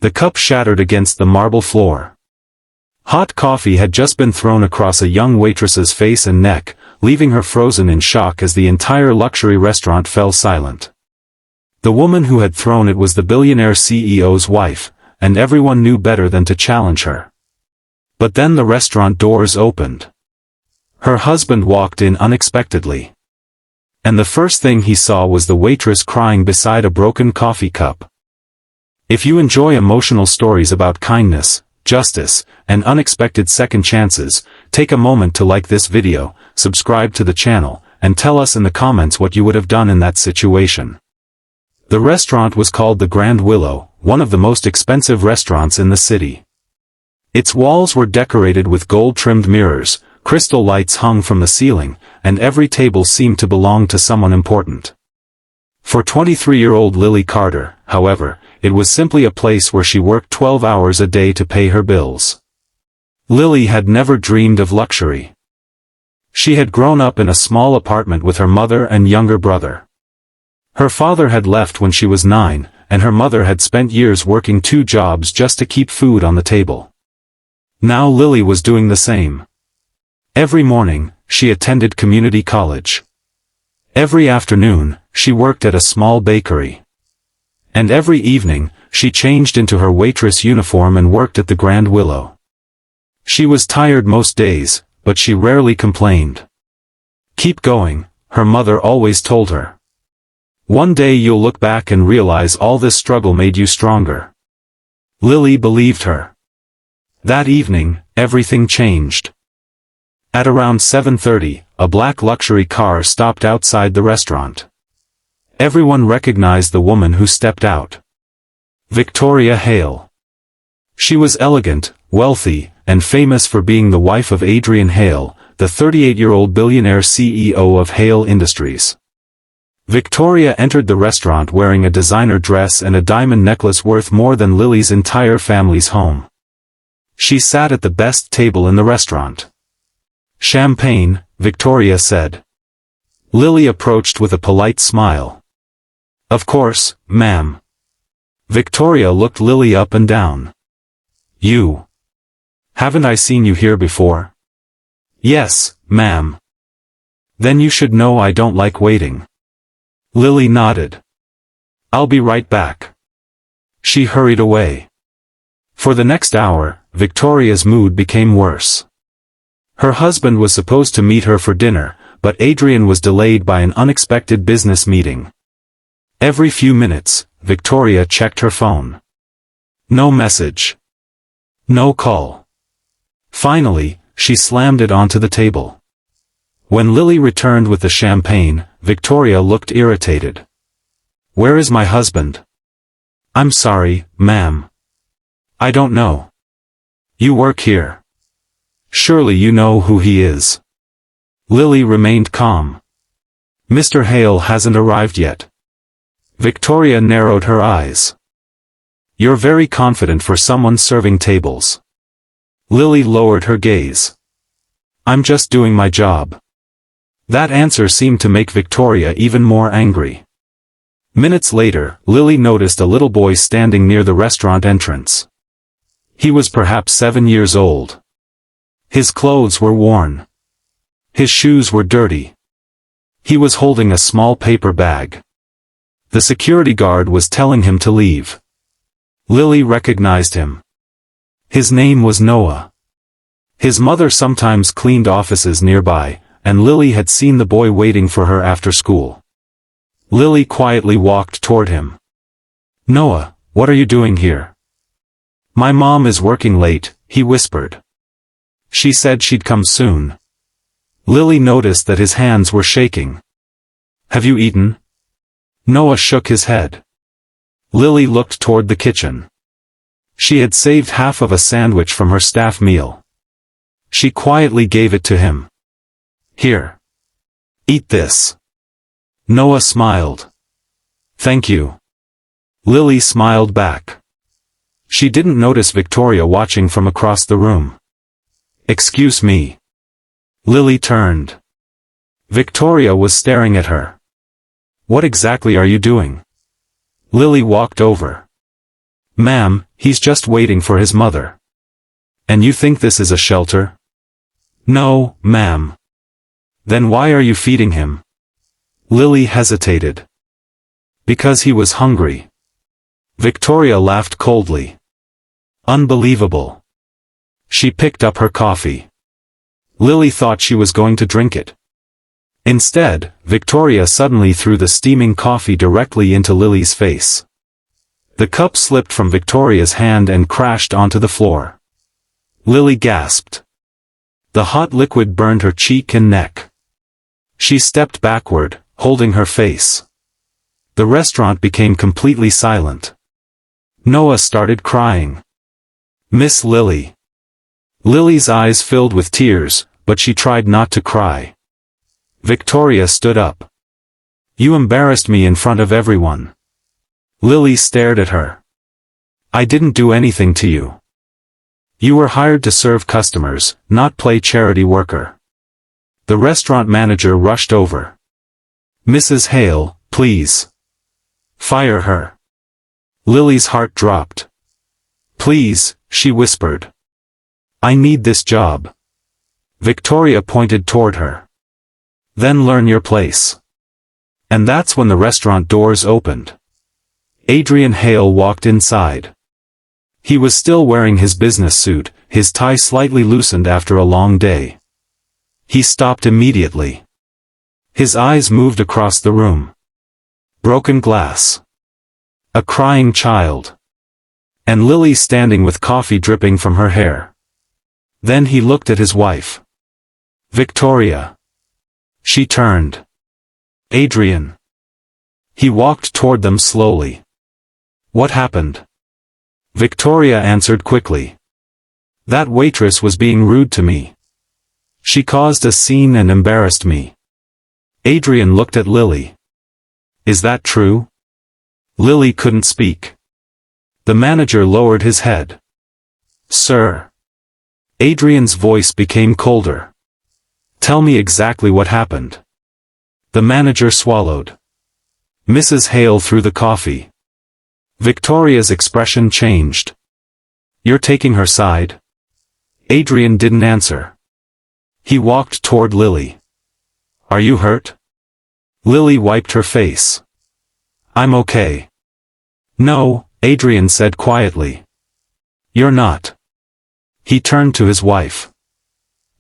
The cup shattered against the marble floor. Hot coffee had just been thrown across a young waitress's face and neck, leaving her frozen in shock as the entire luxury restaurant fell silent. The woman who had thrown it was the billionaire CEO's wife, and everyone knew better than to challenge her. But then the restaurant doors opened. Her husband walked in unexpectedly. And the first thing he saw was the waitress crying beside a broken coffee cup. If you enjoy emotional stories about kindness, justice, and unexpected second chances, take a moment to like this video, subscribe to the channel, and tell us in the comments what you would have done in that situation. The restaurant was called the Grand Willow, one of the most expensive restaurants in the city. Its walls were decorated with gold-trimmed mirrors, crystal lights hung from the ceiling, and every table seemed to belong to someone important. For 23-year-old Lily Carter, however, it was simply a place where she worked 12 hours a day to pay her bills. Lily had never dreamed of luxury. She had grown up in a small apartment with her mother and younger brother. Her father had left when she was 9, and her mother had spent years working 2 jobs just to keep food on the table. Now Lily was doing the same. Every morning, she attended community college. Every afternoon, she worked at a small bakery. And every evening, she changed into her waitress uniform and worked at the Grand Willow. She was tired most days, but she rarely complained. "Keep going," her mother always told her. "One day you'll look back and realize all this struggle made you stronger." Lily believed her. That evening, everything changed. At around 7:30, a black luxury car stopped outside the restaurant. Everyone recognized the woman who stepped out. Victoria Hale. She was elegant, wealthy, and famous for being the wife of Adrian Hale, the 38-year-old billionaire CEO of Hale Industries. Victoria entered the restaurant wearing a designer dress and a diamond necklace worth more than Lily's entire family's home. She sat at the best table in the restaurant. "Champagne," Victoria said. Lily approached with a polite smile. "Of course, ma'am." Victoria looked Lily up and down. "You. Haven't I seen you here before?" "Yes, ma'am." "Then you should know I don't like waiting." Lily nodded. "I'll be right back." She hurried away. For the next hour, Victoria's mood became worse. Her husband was supposed to meet her for dinner, but Adrian was delayed by an unexpected business meeting. Every few minutes, Victoria checked her phone. No message. No call. Finally, she slammed it onto the table. When Lily returned with the champagne, Victoria looked irritated. "Where is my husband?" "I'm sorry, ma'am. I don't know." "You work here. Surely you know who he is." Lily remained calm. "Mr. Hale hasn't arrived yet." Victoria narrowed her eyes. "You're very confident for someone serving tables." Lily lowered her gaze. "I'm just doing my job." That answer seemed to make Victoria even more angry. Minutes later, Lily noticed a little boy standing near the restaurant entrance. He was perhaps 7 years old. His clothes were worn. His shoes were dirty. He was holding a small paper bag. The security guard was telling him to leave. Lily recognized him. His name was Noah. His mother sometimes cleaned offices nearby, and Lily had seen the boy waiting for her after school. Lily quietly walked toward him. "Noah, what are you doing here?" "My mom is working late," he whispered. "She said she'd come soon." Lily noticed that his hands were shaking. "Have you eaten?" Noah shook his head. Lily looked toward the kitchen. She had saved half of a sandwich from her staff meal. She quietly gave it to him. "Here. Eat this." Noah smiled. "Thank you." Lily smiled back. She didn't notice Victoria watching from across the room. "Excuse me." Lily turned. Victoria was staring at her. "What exactly are you doing?" Lily walked over. "Ma'am, He's just waiting for his mother. And you think this is a shelter? No, ma'am. Then why are you feeding him? Lily hesitated. Because he was hungry. Victoria laughed coldly. Unbelievable. She picked up her coffee. Lily thought she was going to drink it. Instead, Victoria suddenly threw the steaming coffee directly into Lily's face. The cup slipped from Victoria's hand and crashed onto the floor. Lily gasped. The hot liquid burned her cheek and neck. She stepped backward, holding her face. The restaurant became completely silent. Noah started crying. Miss Lily. Lily's eyes filled with tears, but she tried not to cry. Victoria stood up. You embarrassed me in front of everyone. Lily stared at her. I didn't do anything to you. You were hired to serve customers, not play charity worker. The restaurant manager rushed over. Mrs. Hale, please. Fire her. Lily's heart dropped. Please, she whispered. I need this job. Victoria pointed toward her. Then learn your place. And that's when the restaurant doors opened. Adrian Hale walked inside. He was still wearing his business suit, his tie slightly loosened after a long day. He stopped immediately. His eyes moved across the room. Broken glass. A crying child. And Lily standing with coffee dripping from her hair. Then he looked at his wife. Victoria. She turned. Adrian. He walked toward them slowly. What happened? Victoria answered quickly. That waitress was being rude to me. She caused a scene and embarrassed me. Adrian looked at Lily. Is that true? Lily couldn't speak. The manager lowered his head. Sir. Adrian's voice became colder. Tell me exactly what happened. The manager swallowed. Mrs. Hale threw the coffee. Victoria's expression changed. You're taking her side? Adrian didn't answer. He walked toward Lily. Are you hurt? Lily wiped her face. I'm okay. No, Adrian said quietly. You're not. He turned to his wife.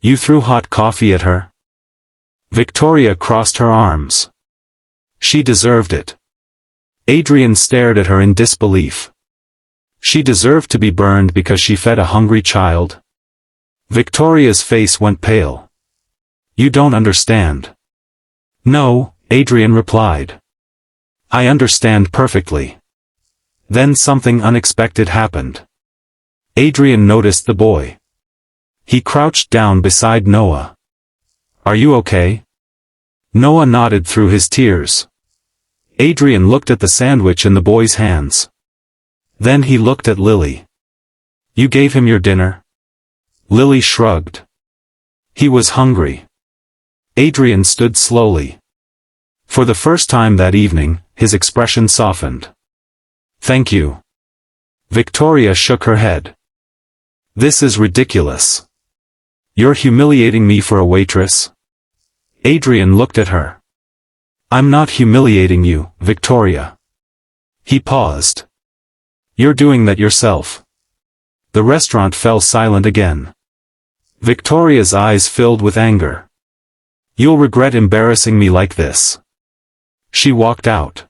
You threw hot coffee at her? Victoria crossed her arms. She deserved it. Adrian stared at her in disbelief. She deserved to be burned because she fed a hungry child? Victoria's face went pale. You don't understand. No, Adrian replied. I understand perfectly. Then something unexpected happened. Adrian noticed the boy. He crouched down beside Noah. Are you okay? Noah nodded through his tears. Adrian looked at the sandwich in the boy's hands. Then he looked at Lily. You gave him your dinner? Lily shrugged. He was hungry. Adrian stood slowly. For the first time that evening, his expression softened. Thank you. Victoria shook her head. This is ridiculous. You're humiliating me for a waitress? Adrian looked at her. I'm not humiliating you, Victoria. He paused. You're doing that yourself. The restaurant fell silent again. Victoria's eyes filled with anger. You'll regret embarrassing me like this. She walked out.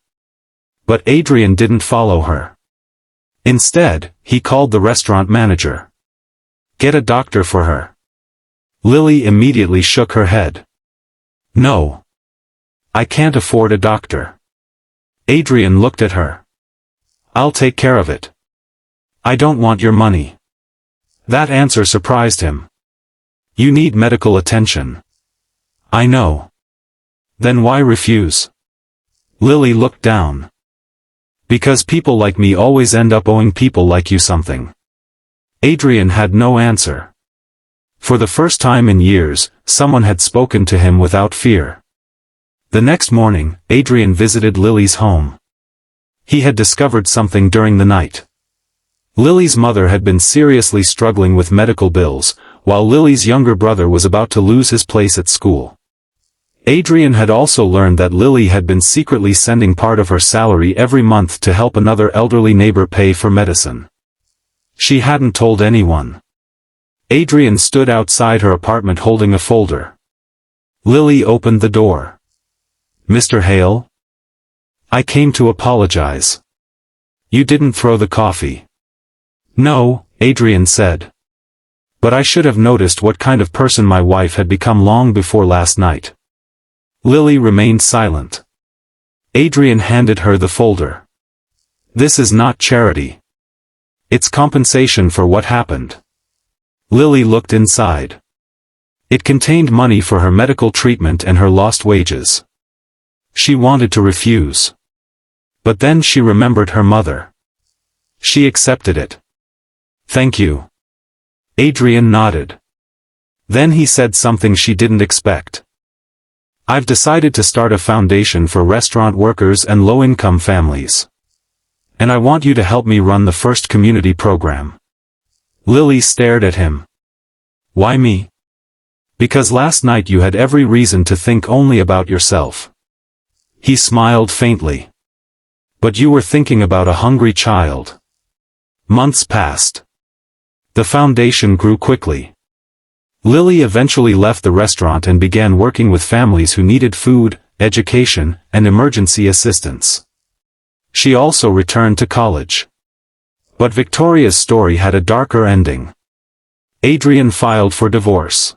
But Adrian didn't follow her. Instead, he called the restaurant manager. Get a doctor for her. Lily immediately shook her head. No. I can't afford a doctor. Adrian looked at her. I'll take care of it. I don't want your money. That answer surprised him. You need medical attention. I know. Then why refuse? Lily looked down. Because people like me always end up owing people like you something. Adrian had no answer. For the first time in years, someone had spoken to him without fear. The next morning, Adrian visited Lily's home. He had discovered something during the night. Lily's mother had been seriously struggling with medical bills, while Lily's younger brother was about to lose his place at school. Adrian had also learned that Lily had been secretly sending part of her salary every month to help another elderly neighbor pay for medicine. She hadn't told anyone. Adrian stood outside her apartment holding a folder. Lily opened the door. "Mr. Hale? I came to apologize. You didn't throw the coffee." "No," Adrian said. "But I should have noticed what kind of person my wife had become long before last night." Lily remained silent. Adrian handed her the folder. "This is not charity. It's compensation for what happened." Lily looked inside. It contained money for her medical treatment and her lost wages. She wanted to refuse. But then she remembered her mother. She accepted it. "Thank you." Adrian nodded. Then he said something she didn't expect. "I've decided to start a foundation for restaurant workers and low-income families. And I want you to help me run the first community program." Lily stared at him. "Why me?" "Because last night you had every reason to think only about yourself." He smiled faintly. "But you were thinking about a hungry child." Months passed. The foundation grew quickly. Lily eventually left the restaurant and began working with families who needed food, education, and emergency assistance. She also returned to college. But Victoria's story had a darker ending. Adrian filed for divorce.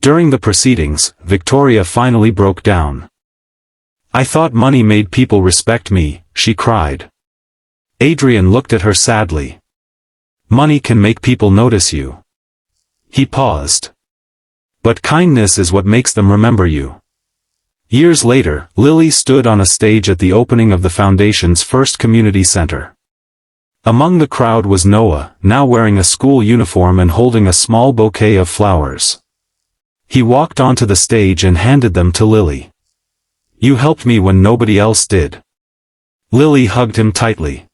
During the proceedings, Victoria finally broke down. "I thought money made people respect me," she cried. Adrian looked at her sadly. "Money can make people notice you." He paused. "But kindness is what makes them remember you." Years later, Lily stood on a stage at the opening of the foundation's first community center. Among the crowd was Noah, now wearing a school uniform and holding a small bouquet of flowers. He walked onto the stage and handed them to Lily. "You helped me when nobody else did." Lily hugged him tightly.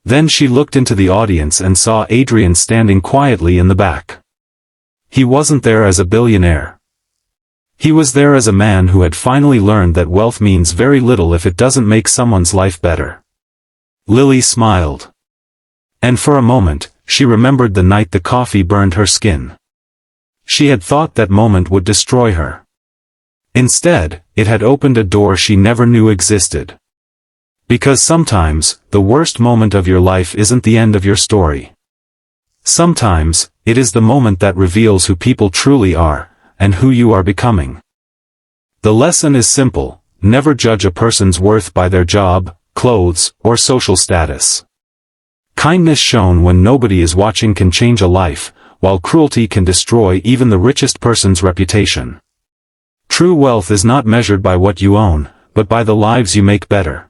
Then she looked into the audience and saw Adrian standing quietly in the back. He wasn't there as a billionaire. He was there as a man who had finally learned that wealth means very little if it doesn't make someone's life better. Lily smiled. And for a moment, she remembered the night the coffee burned her skin. She had thought that moment would destroy her. Instead, it had opened a door she never knew existed. Because sometimes, the worst moment of your life isn't the end of your story. Sometimes, it is the moment that reveals who people truly are, and who you are becoming. The lesson is simple: never judge a person's worth by their job, clothes, or social status. Kindness shown when nobody is watching can change a life, while cruelty can destroy even the richest person's reputation. True wealth is not measured by what you own, but by the lives you make better.